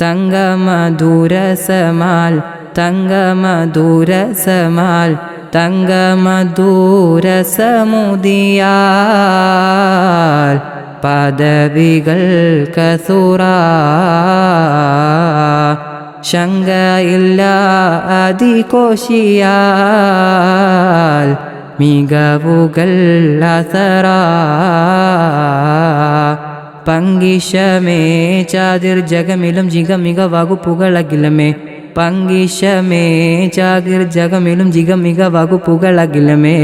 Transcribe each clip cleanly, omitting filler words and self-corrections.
തങ്കമധുരസമാൽ തങ്കമധുരസമാൽ തങ്കമധുരസമുദിയാൽ പദവികൾ കസൂറ ശങ്കയില്ല അതികോശിയാൽ മികവുകൾ അസറ പങ്കിശമേ ചാതിർ ജഗമിലും ജിഗമിക വകുപ്പുകളകിലമേ പങ്കിശമേ ചാതിർ ജഗമിലും ജിഗമിക വകുപ്പുകളകിലമേ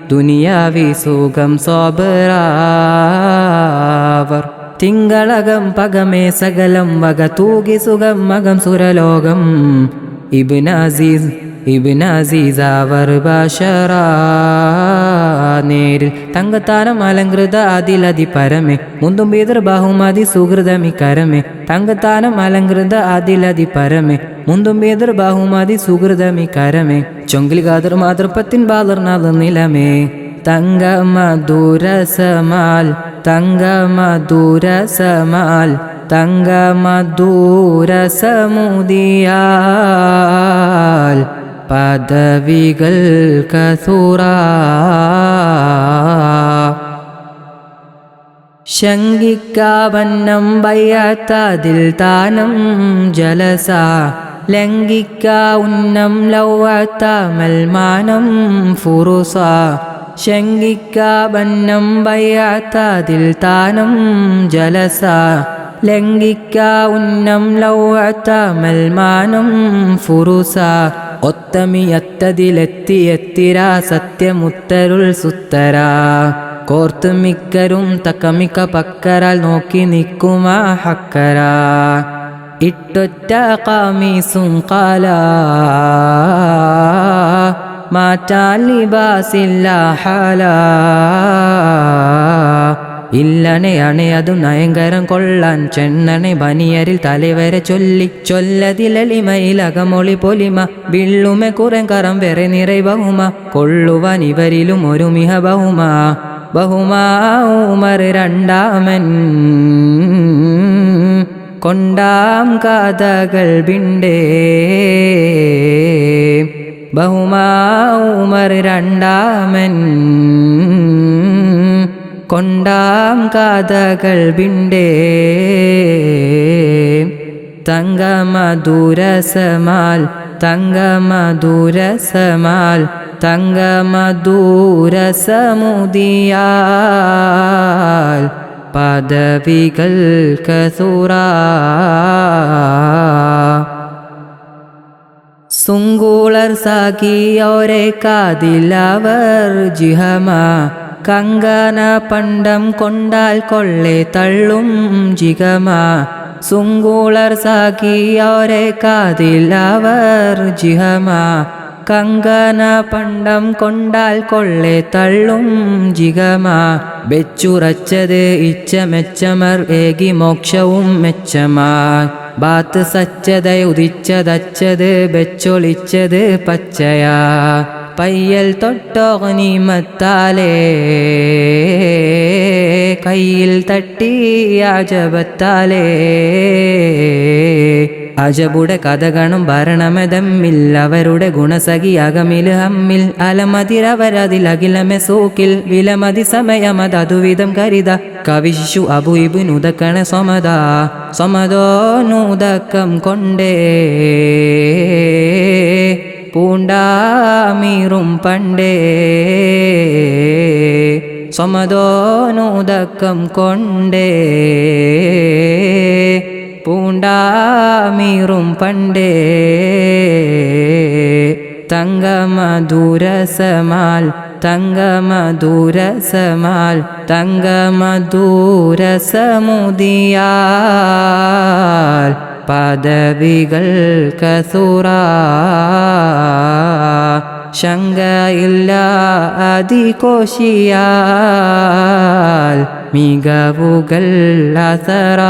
ദുനിയാവി സുഖം സോബറാവർ തിങ്കളകം പകമേ സകലം വക തൂകി സുഖം മകം സുരലോകം ഇബ്ൻ അസീസ് അവർ ബഷറ നേരിൽ തങ്കത്താനം അലങ്കൃത അതിലതി പരമേ മുന്തും ബീദർ ബഹുമതി സുഹൃതമി കരമേ തങ്കത്താനം അലങ്കൃത അതിലതി പരമേ മുന്തും ബീദർ ബഹുമതി സുഹൃതമി കരമേ ചൊങ്കിൽ ഗാദർ മാതൃപ്പത്തിൻ ബാലർനാഥ നിലമേ തങ്കമധുരസമാൽ തങ്കമധുരസമാൽ തങ്കമധുരസമുദിയാൽ പദവികൾ കസൂറ ശങ്കിക്കാവന്നം ബയ്യത്തതിൽ താനം ജലസ ലംഘിക്ക ഉന്നം ലൗവത്ത മൽമാനം ഫുറുസ ശങ്കിക്കാവന്നം ബയ്യത്തതിൽ താനം ജലസ ലംഘിക്ക ഉന്നം ലൗവത്ത മൽമാനം ഫുറുസ ഒത്തമിയത്തതിലെത്തിയെത്തിര സത്യമുത്തരുൾ സുത്തര കോർത്തു മിക്കരും തക്കമിക്ക പക്കരാൽ നോക്കി നിൽക്കുമാ ഹക്കര ഇട്ടൊറ്റ ഖമീസും കാല മാറ്റാൻ ലിബാസില്ല ഹാല ഇല്ലണെ അണയതു നയങ്കരം കൊള്ളാൻ ചെണ്ണണെ ബനിയരിൽ തലവരെ ചൊല്ലതിലളിമയിലകമൊളി പൊലിമ വിള്ളുമെ കുറങ്കറം വെറെ നിറൈ ബഹുമ കൊള്ളുവാൻ ഇവരിലും ഒരു മിഹ ബഹുമാ ഉമർ രണ്ടാമൻ കൊണ്ടാം കഥകൾ ബിണ്ടേ ബഹുമാ ഉമർ രണ്ടാമൻ കൊണ്ടാം കഥകൾ ബിണ്ടേ തങ്കമധുരസമാൽ തങ്കമധുരസമാൽ തങ്കമധുരസമുദിയാൽ പദവികൾ കസൂറ സുങ്കൂളർ സാകിയോരെ കാതിലവർ ജിഹമ കങ്കന പണ്ടം കൊണ്ടാൽ കൊള്ളെ തള്ളും ജിഗമ സുങ്കൂളർ സാകിയോരെ കാതിലവർ ജിഹമ കങ്കന പണ്ടം കൊണ്ടാൽ കൊള്ളെ തള്ളും ജിഗമ വെച്ചുറച്ചത് ഇച്ഛ മെച്ചമർ ഏകി മോക്ഷവും മെച്ചമായി ബാത്ത് സച്ചത ഉദിച്ചതച്ചത് വെച്ചൊളിച്ചത് പച്ചയാ പയ്യൽ തൊട്ടോനിമത്താലേ കയ്യിൽ തട്ടി അജബത്താലേ അജബുടെ കഥകളും ഭരണമെതമ്മിൽ അവരുടെ ഗുണസഖി അകമിൽ ഹമ്മിൽ അലമതിരവരതിലകിലമെ സൂക്കിൽ വിലമതി സമയമതതുവിധം കരുത കവിശിശു അബു ഇബ്നുദക്കണ സ്വമതോ നൂതക്കം കൊണ്ടേ പൂണ്ടാമീറും പണ്ടേ സ്വമതോനുദക്കം കൊണ്ടേ പൂണ്ടാമീറും പണ്ടേ തങ്കമധുരസമാൽ തങ്കമധുരസമാൽ തങ്കമധുരസമുദിയാൽ പദവികൾ കസൂറ ശങ്കയില്ല അതികോശിയാൽ മികവുകൾ അസറ